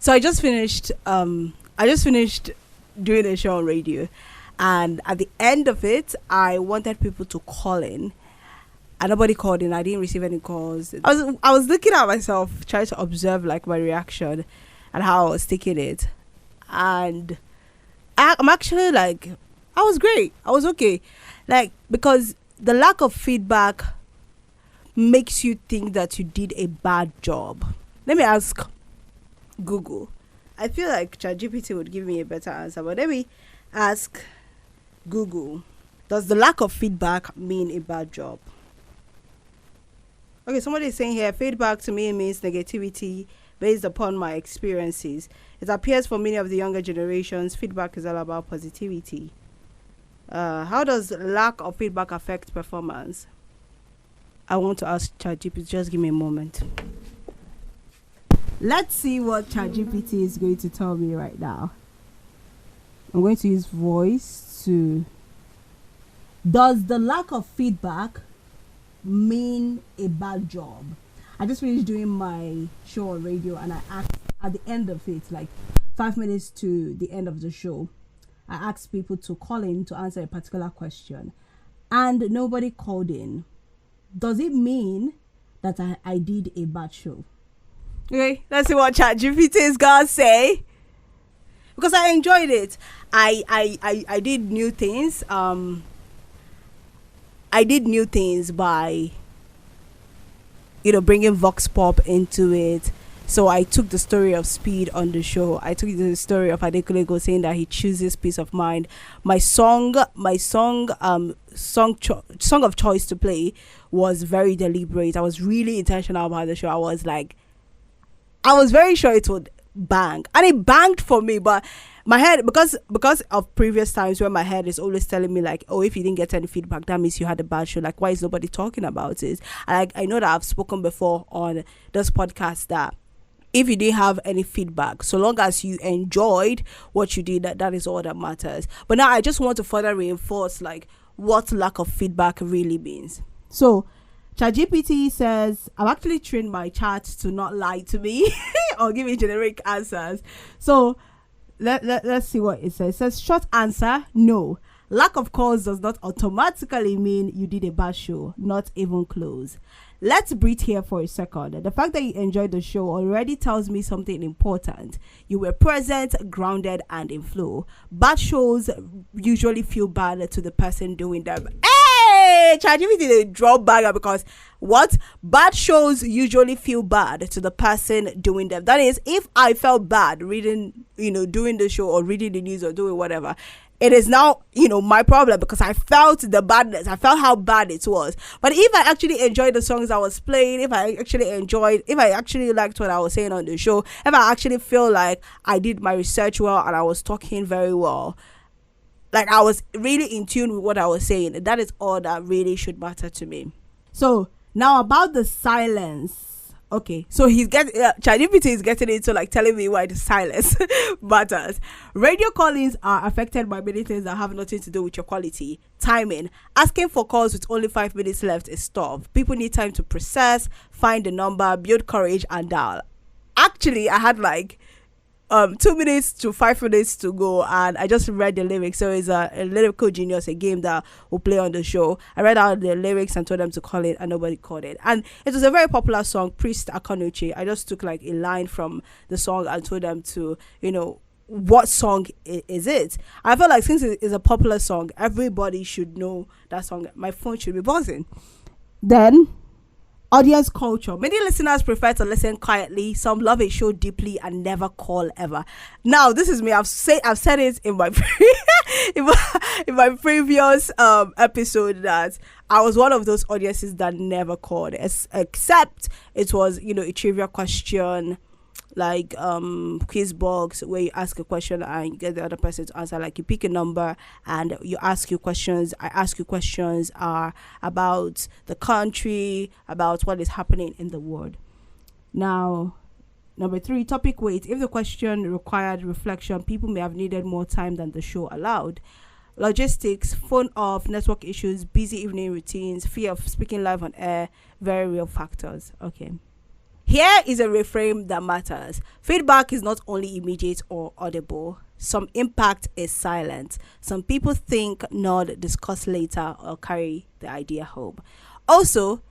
So I just finished doing a show on radio, and at the end of it, I wanted people to call in, and nobody called in. I didn't receive any calls. I was looking at myself, trying to observe like my reaction and how I was taking it, and I'm actually like, I was great. I was okay, like, because the lack of feedback makes you think that you did a bad job. Let me ask Google. I feel like ChatGPT would give me a better answer, but let me ask Google. Does the lack of feedback mean a bad job? Okay, somebody is saying here, feedback to me means negativity based upon my experiences. It appears for many of the younger generations, feedback is all about positivity. How does lack of feedback affect performance? I want to ask ChatGPT. Just give me a moment. Let's see what ChatGPT is going to tell me right now. I'm going to use voice to... Does the lack of feedback mean a bad job? I just finished doing my show on radio, and I asked at the end of it, like 5 minutes to the end of the show, I asked people to call in to answer a particular question, and nobody called in. Does it mean that I did a bad show? Okay, let's see what ChatGPT is gonna say. Because I enjoyed it. I did new things. I did new things by, bringing Vox Pop into it. So I took the story of Speed on the show. I took the story of Adekunle saying that he chooses peace of mind. My song of choice to play was very deliberate. I was really intentional about the show. I was very sure it would bang, and it banged for me. But my head, because of previous times where my head is always telling me like, oh, if you didn't get any feedback, that means you had a bad show. Like, why is nobody talking about it? And I know that I've spoken before on this podcast that if you didn't have any feedback, so long as you enjoyed what you did, that is all that matters. But now I just want to further reinforce like what lack of feedback really means. So ChatGPT says, I've actually trained my chat to not lie to me or give me generic answers. So let's see what it says. It says, short answer, no. Lack of calls does not automatically mean you did a bad show, not even close. Let's breathe here for a second. The fact that you enjoyed the show already tells me something important. You were present, grounded, and in flow. Bad shows usually feel bad to the person doing them. Hey, ChatGPT they drop bagger because what? Bad shows usually feel bad to the person doing them. That is, if I felt bad reading, doing the show or reading the news or doing whatever, it is now, my problem because I felt the badness. I felt how bad it was. But if I actually enjoyed the songs I was playing, if I actually liked what I was saying on the show, if I actually feel like I did my research well and I was talking very well, like I was really in tune with what I was saying, that is all that really should matter to me. So now about the silence. Okay, so ChatGPT is getting into like telling me why the silence matters. Radio call-ins are affected by many things that have nothing to do with your quality. Timing. Asking for calls with only 5 minutes left is tough. People need time to process, find the number, build courage, and dial. Actually, I had like 2 minutes to 5 minutes to go, and I just read the lyrics. So it's a Lyrical Genius, a game that will play on the show. I read out the lyrics and told them to call it, and nobody called it. And it was a very popular song, Priest Akanuche. I just took like a line from the song and told them to, what song is it. I felt like since it is a popular song, everybody should know that song. My phone should be buzzing. Then audience culture. Many listeners prefer to listen quietly. Some love a show deeply and never call ever. Now, this is me. I've said it in my in my previous episode that I was one of those audiences that never called, except it was a trivia question, like quiz box, where you ask a question and you get the other person to answer. Like you pick a number and you ask you questions. I ask you questions about the country, about what is happening in the world. Now, number 3, topic weight. If the question required reflection, people may have needed more time than the show allowed. Logistics, phone off, network issues, busy evening routines, fear of speaking live on air, very real factors. Okay. Here is a reframe that matters. Feedback is not only immediate or audible. Some impact is silent. Some people think, nod, discuss later, or carry the idea home. Also,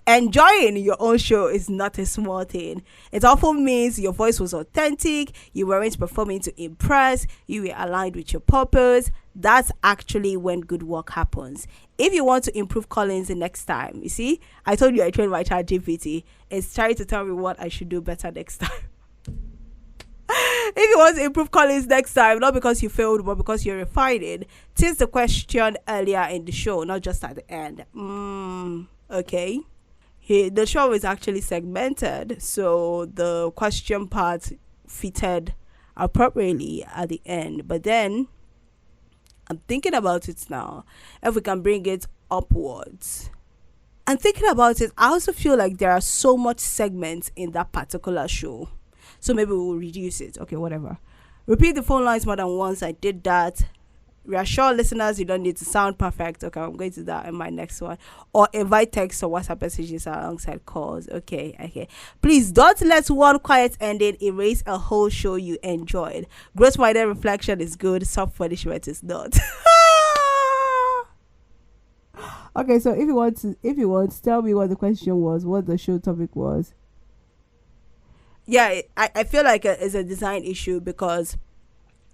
enjoying your own show is not a small thing. It often means your voice was authentic, you weren't performing to impress, you were aligned with your purpose. That's actually when good work happens. If you want to improve Collins the next time, you see, I told you I trained my chat GPT. It's trying to tell me what I should do better next time. If you want to improve Collins next time, not because you failed, but because you're refining, since the question earlier in the show, not just at the end. Okay. The show is actually segmented, so the question part fitted appropriately at the end. But then, I'm thinking about it now, if we can bring it upwards. And thinking about it, I also feel like there are so much segments in that particular show. So maybe we'll reduce it. Okay, whatever. Repeat the phone lines more than once. I did that. Reassure listeners you don't need to sound perfect. Okay, I'm going to do that in my next one. Or invite text or WhatsApp messages alongside calls. Okay. Please don't let one quiet ending erase a whole show you enjoyed. Growth-minded reflection is good. Self-punishment is not. Okay, so if you want to tell me what the question was, what the show topic was. Yeah, I feel like it's a design issue because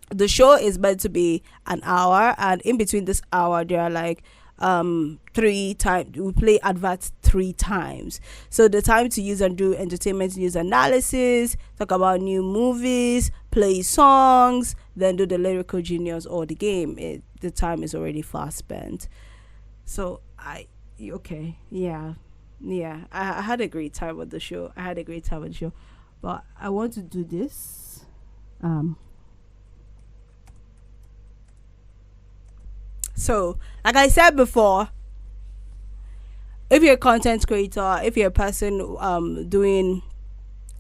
the show is meant to be an hour, and in between this hour there are like 3 times we play adverts 3 times. So the time to use and do entertainment news analysis, talk about new movies, play songs, then do the lyrical genius or the game, the time is already fast spent. So I had a great time with the show. But I want to do this. So, like I said before, if you're a content creator, if you're a person doing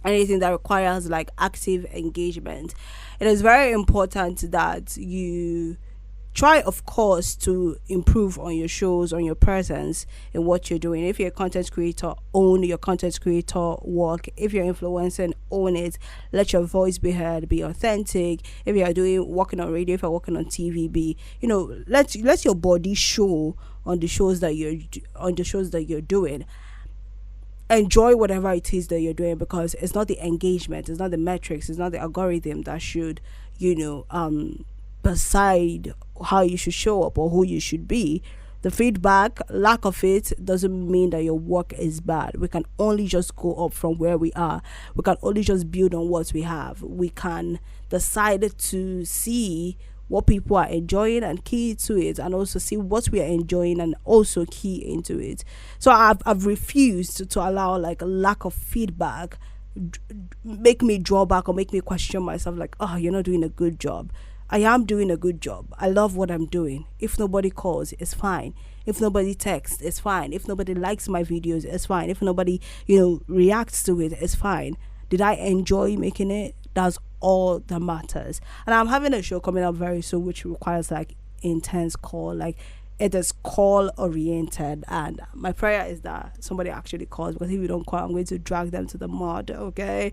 anything that requires like active engagement, it is very important that you try, of course, to improve on your shows, on your presence in what you're doing. If you're a content creator, own your content creator work. If you're influencing, own it. Let your voice be heard, be authentic. If you're working on radio, if you're working on TV, let your body show on the shows that you're doing. Enjoy whatever it is that you're doing, because it's not the engagement, it's not the metrics, it's not the algorithm that should, decide how you should show up or who you should be. The feedback, lack of it, doesn't mean that your work is bad. We can only just go up from where we are. We can only just build on what we have. We can decide to see what people are enjoying and key to it, and also see what we are enjoying and also key into it. So I've refused to allow like a lack of feedback make me draw back or make me question myself, like, oh, you're not doing a good job. I am doing a good job. I love what I'm doing. If nobody calls, it's fine. If nobody texts, it's fine. If nobody likes my videos, it's fine. If nobody, reacts to it, it's fine. Did I enjoy making it? That's all that matters. And I'm having a show coming up very soon, which requires like intense call. Like, it is call oriented, and my prayer is that somebody actually calls, because if you don't call, I'm going to drag them to the mud. Okay.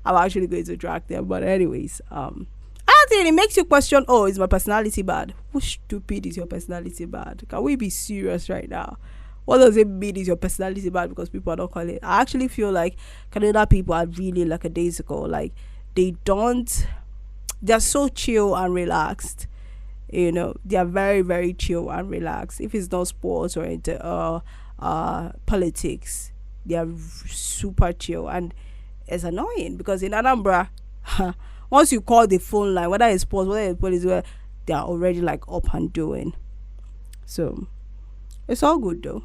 I'm actually going to drag them. But anyways, it makes you question, oh, is my personality bad? How stupid is your personality bad? Can we be serious right now? What does it mean is your personality bad because people are not calling? I actually feel like Canada people are really lackadaisical. Like, they're so chill and relaxed. They are very, very chill and relaxed. If it's not sports or into politics, they are super chill, and it's annoying because in Anambra, once you call the phone line, whether it's sports, whether it's police, they are already like up and doing. So it's all good though.